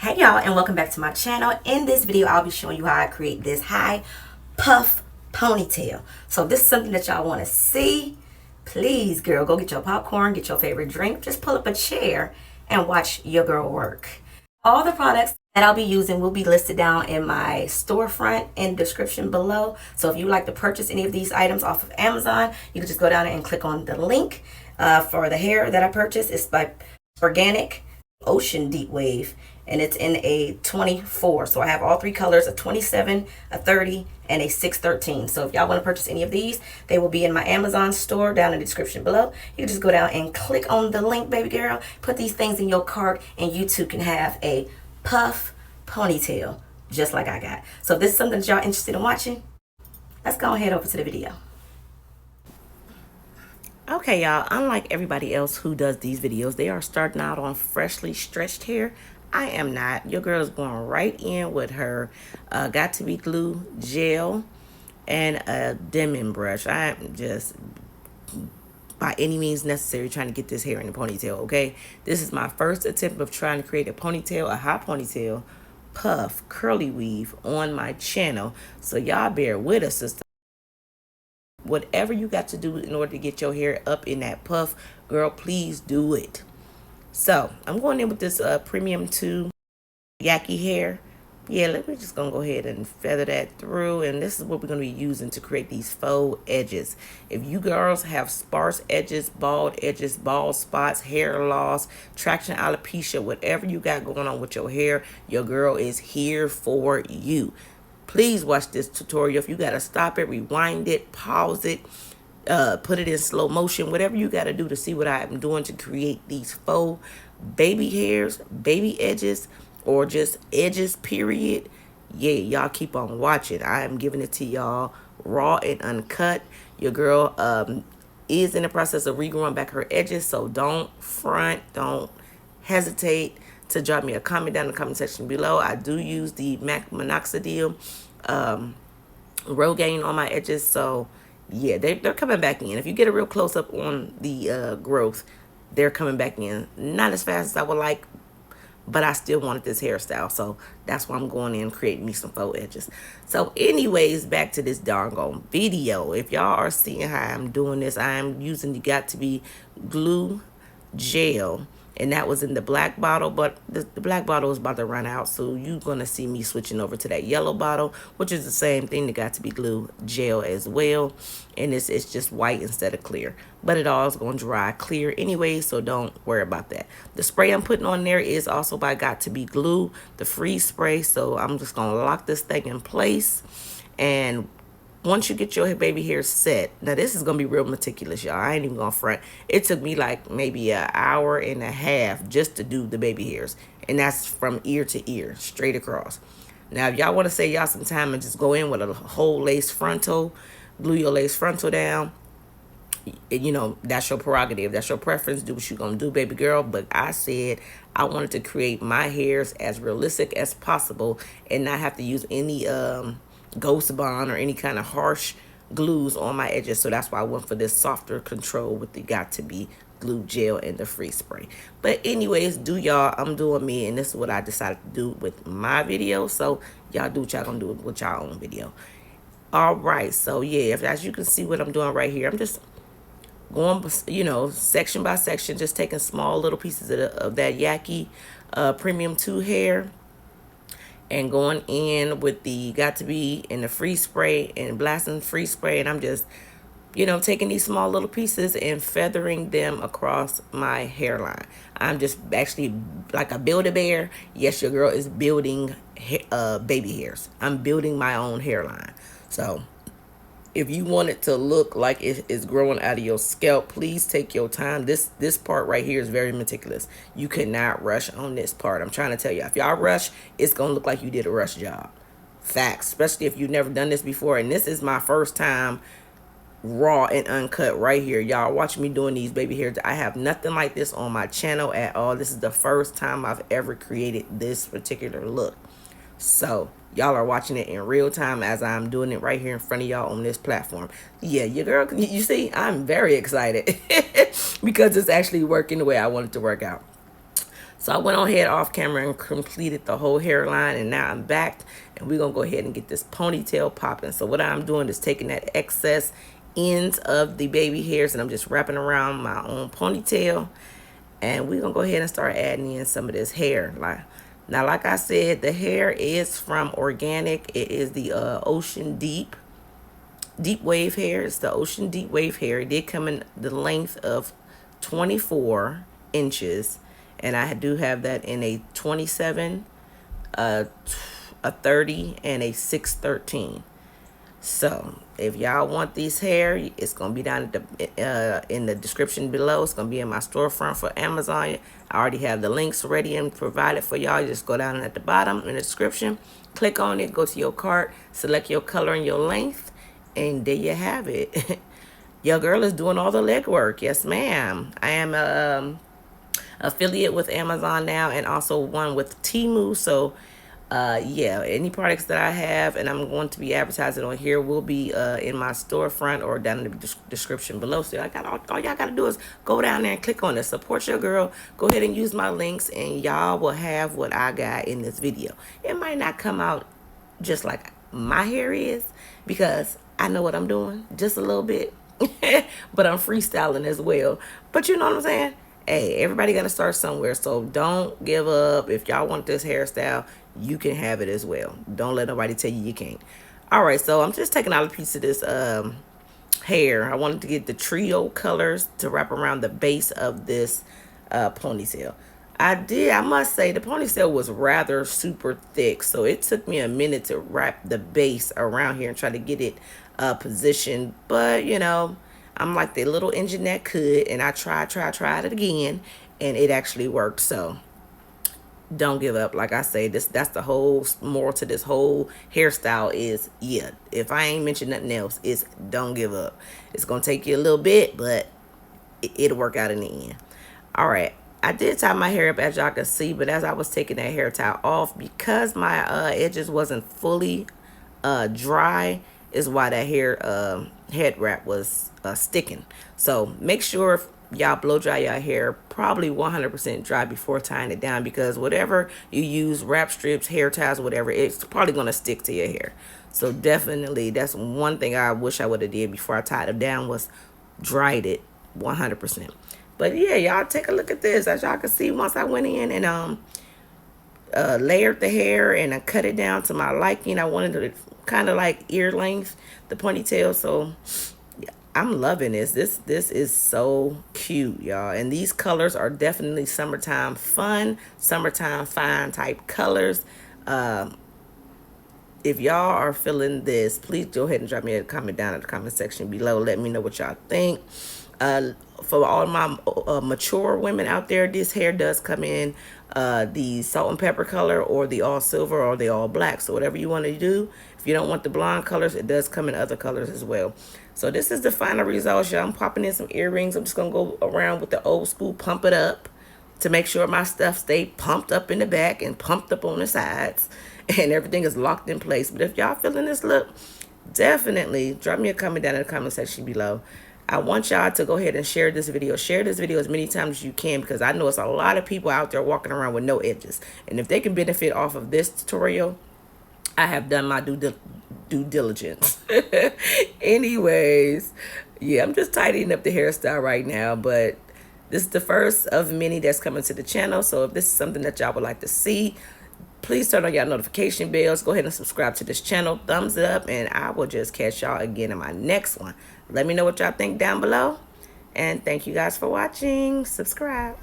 Hey y'all, and welcome back to my channel. In this video I'll be showing you how I create this high puff ponytail. So if this is something that y'all want to see, please girl, go get your popcorn, get your favorite drink, just pull up a chair and watch your girl work. All the products that I'll be using will be listed down in my storefront in the description below. So if you would like to purchase any of these items off of Amazon, you can just go down and click on the link. For the hair that I purchased, it's by Organic Ocean Deep Wave, and it's in a 24. So I have all three colors, a 27, a 30, and a 613. So if y'all want to purchase any of these, they will be in my Amazon store down in the description below. You can just go down and click on the link, baby girl, put these things in your cart, and you too can have a puff ponytail just like I got. So if this is something that y'all interested in watching, let's go ahead over to the video. Okay, y'all, unlike everybody else who does these videos, they are starting out on freshly stretched hair. I am not. Your girl is going right in with her Got to Be Glue gel and a Demon brush. I am just, by any means necessary, trying to get this hair in a ponytail, okay? This is my first attempt of trying to create a ponytail, a high ponytail, puff, curly weave on my channel. So y'all bear with us, sister. Whatever you got to do in order to get your hair up in that puff, girl, please do it. So I'm going in with this Premium 2 Yaki hair. Yeah, let me just gonna go ahead and feather that through, and this is what we're gonna be using to create these faux edges. If you girls have sparse edges, bald spots, hair loss, traction alopecia, whatever you got going on with your hair, your girl is here for you. Please watch this tutorial. If you got to stop it, rewind it, pause it, put it in slow motion, whatever you got to do to see what I'm doing to create these faux baby hairs, baby edges, or just edges, period. Yeah, y'all keep on watching. I am giving it to y'all raw and uncut. Your girl is in the process of regrowing back her edges, so don't front, don't hesitate to drop me a comment down in the comment section below. I do use the MAC minoxidil Rogaine on my edges, so yeah, they're coming back in. If you get a real close up on the growth, they're coming back in. Not as fast as I would like, but I still wanted this hairstyle, so that's why I'm going in and creating me some faux edges. So anyways, back to this doggone video. If y'all are seeing how I'm doing this, I am using the Got to Be Glue gel, and that was in the black bottle, but the black bottle is about to run out, so you're gonna see me switching over to that yellow bottle, which is the same thing, that Got to Be Glue gel as well, and it's just white instead of clear, but it all is gonna dry clear anyway, so don't worry about that. The spray I'm putting on there is also by Got to Be Glue, the freeze spray, so I'm just gonna lock this thing in place. And once you get your baby hair set, now this is going to be real meticulous, y'all. I ain't even going to front. It took me like maybe an hour and a half just to do the baby hairs. And that's from ear to ear, straight across. Now, if y'all want to save y'all some time and just go in with a whole lace frontal, glue your lace frontal down, you know, that's your prerogative. That's your preference. Do what you're going to do, baby girl. But I said I wanted to create my hairs as realistic as possible and not have to use any Ghost Bond or any kind of harsh glues on my edges, so that's why I went for this softer control with the Got to Be Glue gel and the free spray. But anyways, do y'all, I'm doing me, and this is what I decided to do with my video, so y'all do what y'all gonna do with y'all own video. All right, so yeah, as you can see what I'm doing right here, I'm just going, you know, section by section, just taking small little pieces of that Yaki Premium 2 hair, and going in with the Got to Be in the free spray and blasting free spray, and I'm just, you know, taking these small little pieces and feathering them across my hairline. I'm just actually like a Build-A-Bear. Yes, your girl is building baby hairs. I'm building my own hairline. So if you want it to look like it is growing out of your scalp, please take your time. This part right here is very meticulous. You cannot rush on this part. I'm trying to tell you, if y'all rush, it's going to look like you did a rush job. Facts, especially if you've never done this before. And this is my first time raw and uncut right here. Y'all watch me doing these baby hairs. I have nothing like this on my channel at all. This is the first time I've ever created this particular look. So y'all are watching it in real time as I'm doing it right here in front of y'all on this platform. Yeah, your girl, you see, I'm very excited because it's actually working the way I want it to work out. So I went on ahead off camera and completed the whole hairline, and now I'm back, and we're gonna go ahead and get this ponytail popping. So what I'm doing is taking that excess ends of the baby hairs and I'm just wrapping around my own ponytail, and we're gonna go ahead and start adding in some of this hair. Like I said, the hair is from Organic. It is the Ocean Deep wave hair. It's the Ocean Deep wave hair. It did come in the length of 24 inches, and I do have that in a 27, a 30, and a 613. So if y'all want these hair, it's gonna be down at in the description below. It's gonna be in my storefront for Amazon. I already have the links ready and provided for y'all. You just go down at the bottom in the description, click on it, go to your cart, select your color and your length, and there you have it. Your girl is doing all the legwork. Yes, ma'am. I am affiliate with Amazon now, and also one with Temu. So yeah, any products that I have and I'm going to be advertising on here will be in my storefront or down in the description below. So all y'all gotta do is go down there and click on it. Support your girl. Go ahead and use my links, and y'all will have what I got in this video. It might not come out just like my hair is, because I know what I'm doing just a little bit. But I'm freestyling as well. But you know what I'm saying? Hey, everybody got to start somewhere. So don't give up. If y'all want this hairstyle, you can have it as well. Don't let nobody tell you can't. All right, so I'm just taking out a piece of this hair. I wanted to get the trio colors to wrap around the base of this ponytail. I must say, the ponytail was rather super thick, so it took me a minute to wrap the base around here and try to get it positioned. But you know, I'm like the little engine that could, and I tried it again, and it actually worked. So don't give up. Like I say, that's the whole moral to this whole hairstyle is, yeah, if I ain't mentioned nothing else, it's don't give up. It's gonna take you a little bit, but it'll work out in the end. All right, I did tie my hair up, as y'all can see, but as I was taking that hair tie off, because my edges wasn't fully dry, is why that hair head wrap was sticking. So make sure y'all blow dry your hair probably 100% dry before tying it down, because whatever you use, wrap strips, hair ties, whatever, it's probably going to stick to your hair. So definitely, that's one thing I wish I would have did before I tied it down, was dried it 100%. But yeah, y'all take a look at this. As y'all can see, once I went in and layered the hair and I cut it down to my liking, I wanted it kind of like ear length, the ponytail. So yeah, I'm loving this. This is so cute, y'all. And these colors are definitely summertime fun, summertime fine type colors. If y'all are feeling this, please go ahead and drop me a comment down in the comment section below. Let me know what y'all think. For all my mature women out there, this hair does come in the salt and pepper color, or the all silver, or the all black. So whatever you want to do. If you don't want the blonde colors, it does come in other colors as well. So this is the final result, y'all. I'm popping in some earrings. I'm just going to go around with the old school pump it up to make sure my stuff stay pumped up in the back and pumped up on the sides, and everything is locked in place. But if y'all feeling this look, definitely drop me a comment down in the comment section below. I want y'all to go ahead and share this video. Share this video as many times as you can, because I know it's a lot of people out there walking around with no edges. And if they can benefit off of this tutorial, I have done my due diligence. Anyways, yeah, I'm just tidying up the hairstyle right now, but this is the first of many that's coming to the channel. So if this is something that y'all would like to see, please turn on y'all notification bells. Go ahead and subscribe to this channel. Thumbs it up, and I will just catch y'all again in my next one. Let me know what y'all think down below. And thank you guys for watching. Subscribe.